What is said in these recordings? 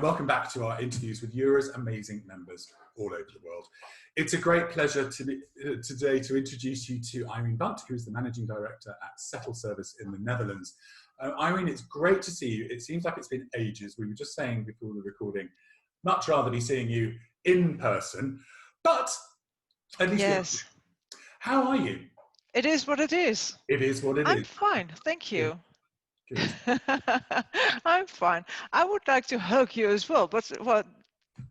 welcome back to our interviews with Eura's amazing members all over the world. It's a great pleasure today to introduce you to Irene Bunt, who is the Managing Director at Settle Service in the Netherlands. Irene, it's great to see you. It seems like it's been ages. We were just saying before the recording, much rather be seeing you in person, but at least yes. How are you? It is what it is. It is what it I'm is. fine, thank you. Good. I'm fine. I would like to hug you as well, but well,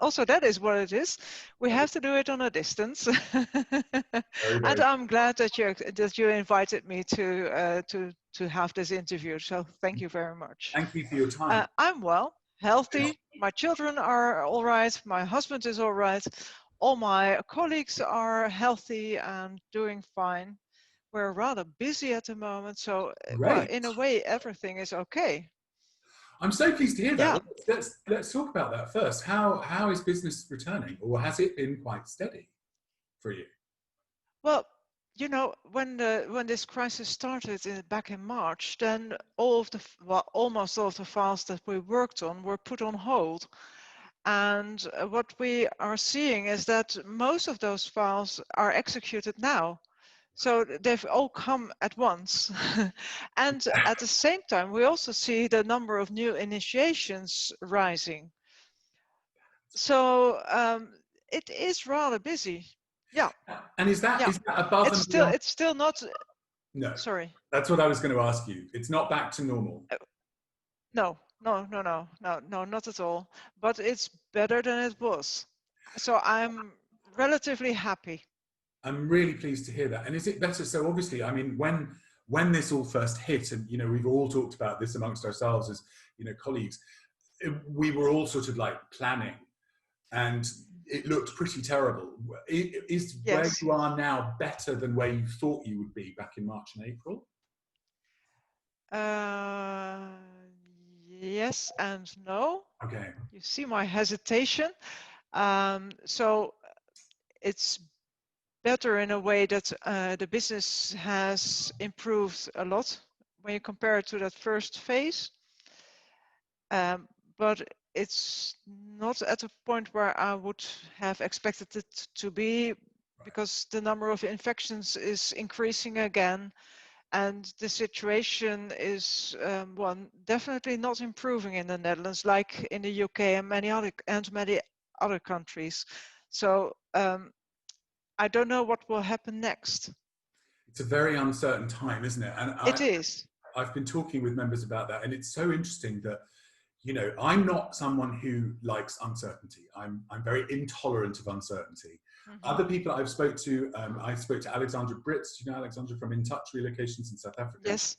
also that is what it is. We have to do it on a distance. And I'm glad that you invited me to have this interview. So thank you very much. Thank you for your time. I'm well, healthy. My children are all right. My husband is all right. All my colleagues are healthy and doing fine. We're rather busy at the moment, so well, in a way, everything is okay. I'm so pleased to hear that. Yeah. Well, let's talk about that first. How is business returning, or has it been quite steady for you? Well, you know, when this crisis started back in March, then almost all of the files that we worked on were put on hold. And what we are seeing is that most of those files are executed now. So they've all come at once. And at the same time, we also see the number of new initiations rising. So it is rather busy. Yeah. And is that above and beyond? It's still not. No. Sorry. That's what I was going to ask you. It's not back to normal. No, not at all. But it's better than it was. So I'm relatively happy. I'm really pleased to hear that. And is it better? So obviously, I mean, when this all first hit, and you know, we've all talked about this amongst ourselves as colleagues, we were all sort of like planning, and it looked pretty terrible. Is where you are now better than where you thought you would be back in March and April? Yes and no. Okay. You see my hesitation. So it's better in a way that the business has improved a lot when you compare it to that first phase. But it's not at a point where I would have expected it to be, because the number of infections is increasing again. And the situation is definitely not improving in the Netherlands, like in the UK and many other countries. So I don't know what will happen next. It's a very uncertain time, isn't it? And it is. I've been talking with members about that, and it's so interesting that, I'm not someone who likes uncertainty. I'm very intolerant of uncertainty. Mm-hmm. Other people I've spoke to, I spoke to Alexandra Britz, Alexandra from In Touch Relocations in South Africa. Yes.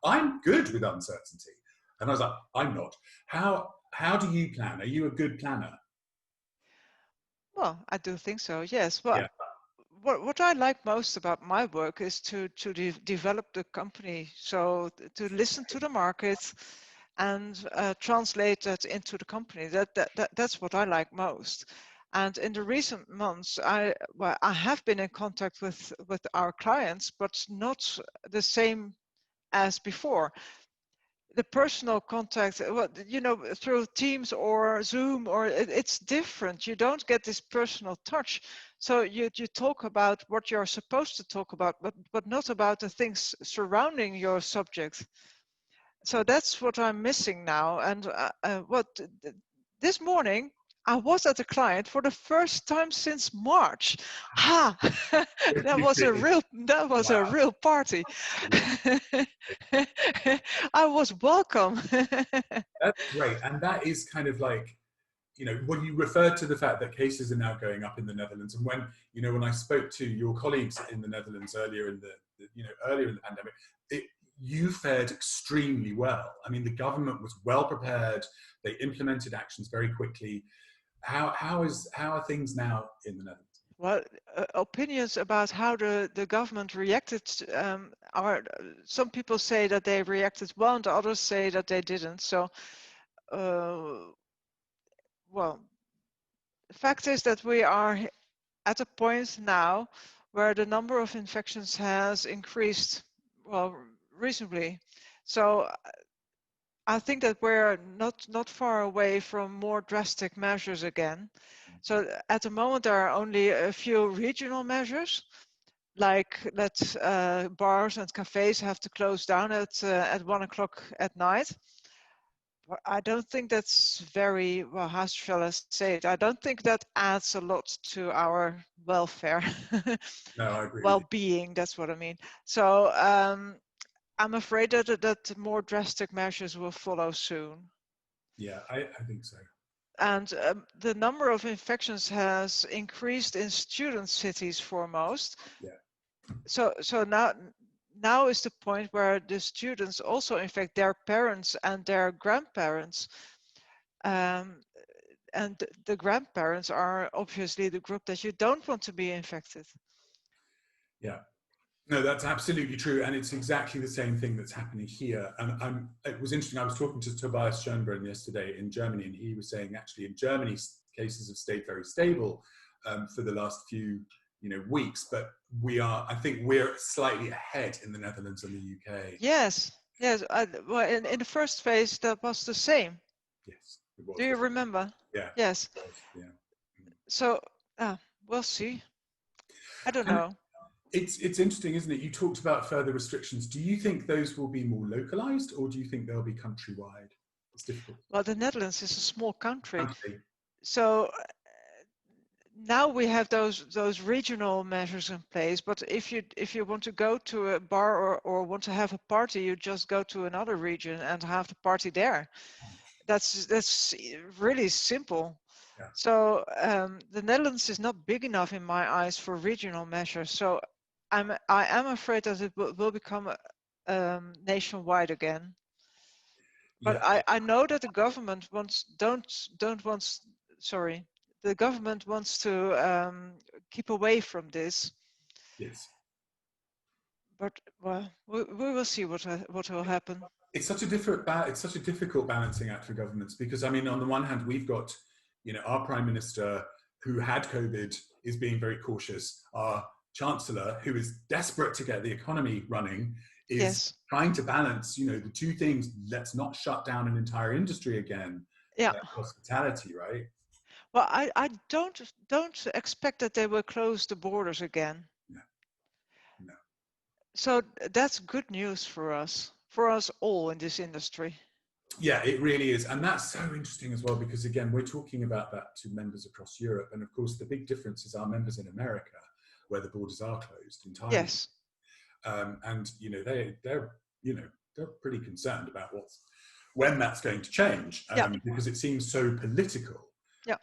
I'm good with uncertainty. And I was like, I'm not. How do you plan? Are you a good planner? Well, I do think so, yes. Well, yeah. What I like most about my work is to develop the company. So to listen to the market and translate that into the company. That's what I like most. And in the recent months, I have been in contact with our clients, but not the same as before. The personal contact, through Teams or Zoom, or it's different. You don't get this personal touch. So you talk about what you're supposed to talk about, but not about the things surrounding your subject. So that's what I'm missing now. And this morning, I was at a client for the first time since March. Ha! That was a real party. I was welcome. That's great. And that is kind of like, when you referred to the fact that cases are now going up in the Netherlands, and when I spoke to your colleagues in the Netherlands earlier in the pandemic, you fared extremely well. I mean, the government was well prepared. They implemented actions very quickly. How are things now in the Netherlands? Well, opinions about how the government reacted are, some people say that they reacted well, and others say that they didn't. So, well, the fact is that we are at a point now where the number of infections has increased, well, reasonably. So I think that we're not far away from more drastic measures again. So at the moment, there are only a few regional measures, like that bars and cafes have to close down at 1 o'clock at night. But I don't think that's very, well, how shall I say it? I don't think that adds a lot to our welfare, No, I agree with you. well-being, that's what I mean. So I'm afraid that more drastic measures will follow soon. Yeah, I think so. And the number of infections has increased in student cities foremost. Yeah. So now is the point where the students also infect their parents and their grandparents. And the grandparents are obviously the group that you don't want to be infected. Yeah. No, that's absolutely true. And it's exactly the same thing that's happening here. And it was interesting. I was talking to Tobias Schönbrunn yesterday in Germany, and he was saying actually in Germany, cases have stayed very stable for the last few weeks. But I think we're slightly ahead in the Netherlands and the UK. Yes, yes. Well, in the first phase, that was the same. Yes, it was. Do you remember? Yeah. Yes. It was, yeah. So we'll see. I don't And know. it's interesting, isn't it? You talked about further restrictions. Do you think those will be more localized, or do you think they'll be countrywide? It's difficult. Well, the Netherlands is a small country, Country. so now we have those regional measures in place. But if you want to go to a bar or want to have a party, you just go to another region and have the party there. That's really simple. Yeah. So the Netherlands is not big enough in my eyes for regional measures. So I am afraid that it will become nationwide again. But Yeah. I know that the government the government wants to keep away from this. Yes. But well, we will see what will happen. It's such a difficult balancing act for governments because I mean, on the one hand, we've got our prime minister who had COVID is being very cautious. Our chancellor, who is desperate to get the economy running, is trying to balance the two things. Let's not shut down an entire industry again. Yeah. Hospitality, right? Well, I don't expect that they will close the borders again. No. So that's good news for us all in this industry. Yeah, it really is. And that's so interesting as well, because again, we're talking about that to members across Europe. And of course, the big difference is our members in America, where the borders are closed entirely. Yes. And they're pretty concerned about when that's going to change, because it seems so political. Yeah.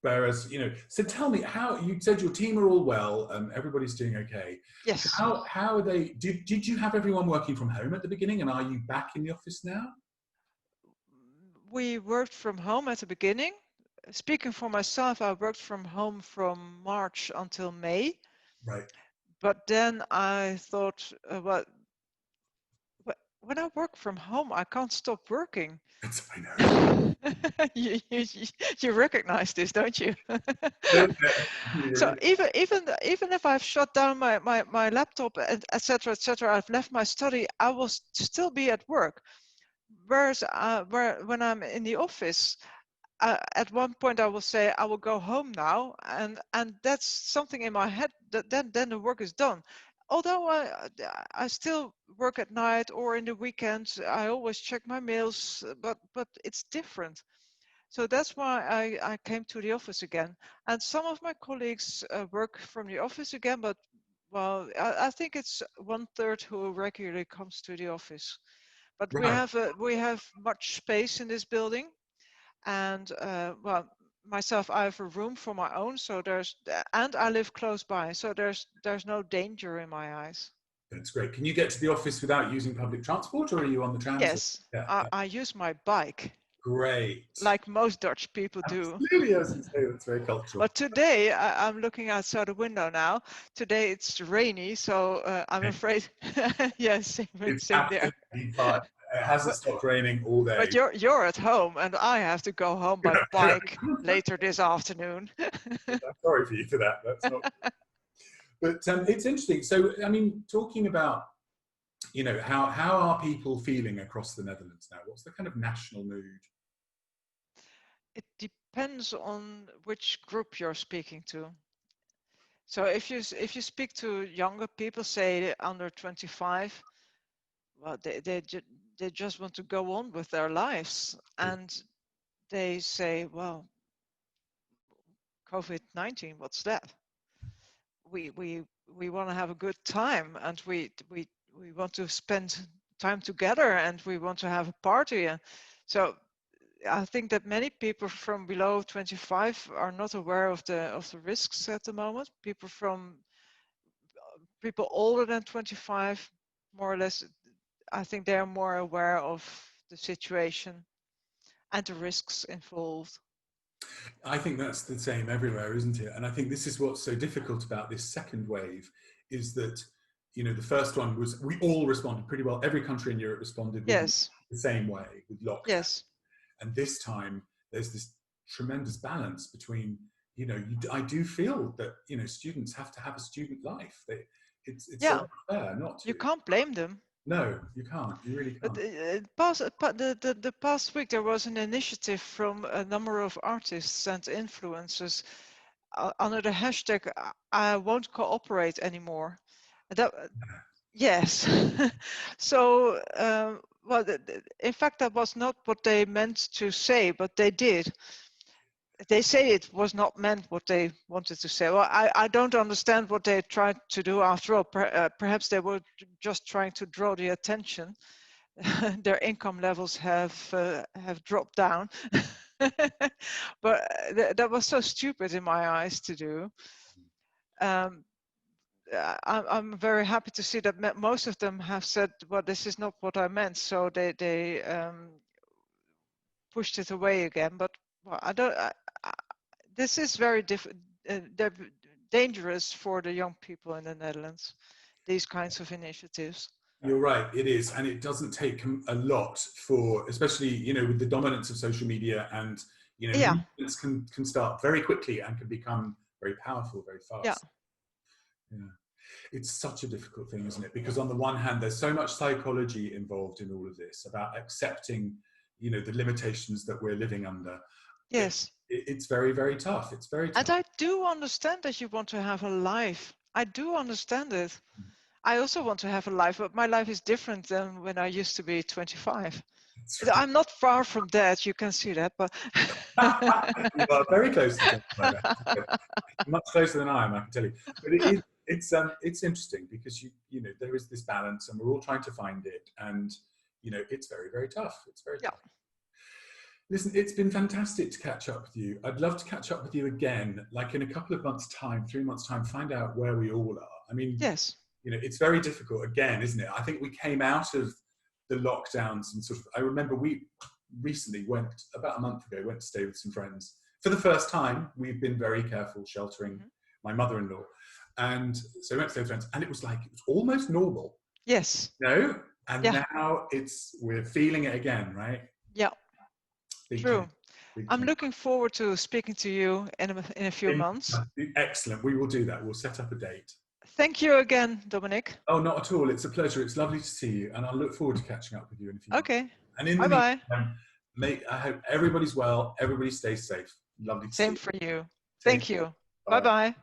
Whereas, so tell me, how you said your team are all well, everybody's doing okay. Yes. How are they? Did you have everyone working from home at the beginning, and are you back in the office now? We worked from home at the beginning. Speaking for myself, I worked from home from March until May. Right. But then I thought, when I work from home, I can't stop working. I know. you recognize this, don't you? So even if I've shut down my laptop, etc., I've left my study, I will still be at work. Whereas when I'm in the office, at one point I will say I will go home now, and that's something in my head that then the work is done. Although I still work at night or in the weekends, I always check my mails, but it's different. So that's why I came to the office again. And some of my colleagues work from the office again, but well, I think it's 1/3 who regularly comes to the office. But Right. we have much space in this building, and well, myself, I have a room for my own, so and I live close by, so there's no danger in my eyes. That's great. Can you get to the office without using public transport, or are you on the trams? Yes, I use my bike. Great. Like most Dutch people do. Absolutely, I was going to say that's very cultural. But today, I'm looking outside the window now. Today it's rainy, so I'm afraid. Yes, same there. Fine. It hasn't stopped raining all day. But you're at home, and I have to go home by bike later this afternoon. I'm sorry for you for that. That's not. But it's interesting. So, I mean, talking about how are people feeling across the Netherlands now? What's the kind of national mood? It depends on which group you're speaking to. So if you speak to younger people, say under 25, well, they just want to go on with their lives, and they say, well, COVID-19, what's that? We want to have a good time, and we want to spend time together, and we want to have a party. And so I think that many people from below 25 are not aware of the risks at the moment. People older than 25, more or less, I think they are more aware of the situation and the risks involved. I think that's the same everywhere, isn't it? And I think this is what's so difficult about this second wave, is that, the first one was, we all responded pretty well. Every country in Europe responded with Yes. the same way, with lockdown. Yes. And this time, there's this tremendous balance between, I do feel that, students have to have a student life. It's Yeah. so unfair not to. You can't blame them. No, you can't. You really can't. The past week, there was an initiative from a number of artists and influencers under the hashtag "I won't cooperate anymore." Yes. So, well, in fact, that was not what they meant to say, but they did. They say it was not meant what they wanted to say. Well, I don't understand what they tried to do after all. Perhaps they were just trying to draw the attention. Their income levels have dropped down. But that was so stupid in my eyes to do. I'm very happy to see that most of them have said, well, this is not what I meant. So they pushed it away again. But well, this is very dangerous for the young people in the Netherlands, these kinds of initiatives. You're right, it is. And it doesn't take a lot for, especially, with the dominance of social media, and, movements can start very quickly and can become very powerful very fast. Yeah. It's such a difficult thing, isn't it? Because on the one hand, there's so much psychology involved in all of this about accepting, the limitations that we're living under. Yes. It's very, very tough. It's very tough. And I do understand that you want to have a life. I do understand it. I also want to have a life, but my life is different than when I used to be 25. Right. I'm not far from that. You can see that, but you are very close to 25. Much closer than I am, I can tell you. But it's interesting because there is this balance, and we're all trying to find it, and it's very, very tough. It's very tough. Listen, it's been fantastic to catch up with you. I'd love to catch up with you again, like in a couple of months' time, 3 months' time, find out where we all are. I mean, yes, it's very difficult again, isn't it? I think we came out of the lockdowns and I remember we recently about a month ago, went to stay with some friends. For the first time, we've been very careful sheltering my mother-in-law. And so we went to stay with friends, and it was almost normal. Yes. And now we're feeling it again, right? Yeah. Big True. change. I'm looking forward to speaking to you in a few months. Excellent. We will do that. We'll set up a date. Thank you again, Dominic. Oh, not at all. It's a pleasure. It's lovely to see you, and I look forward to catching up with you in a few months. Okay. And in the meantime, I hope everybody's well. Everybody stays safe. Lovely to see you. Same for you. Thank you. Bye-bye.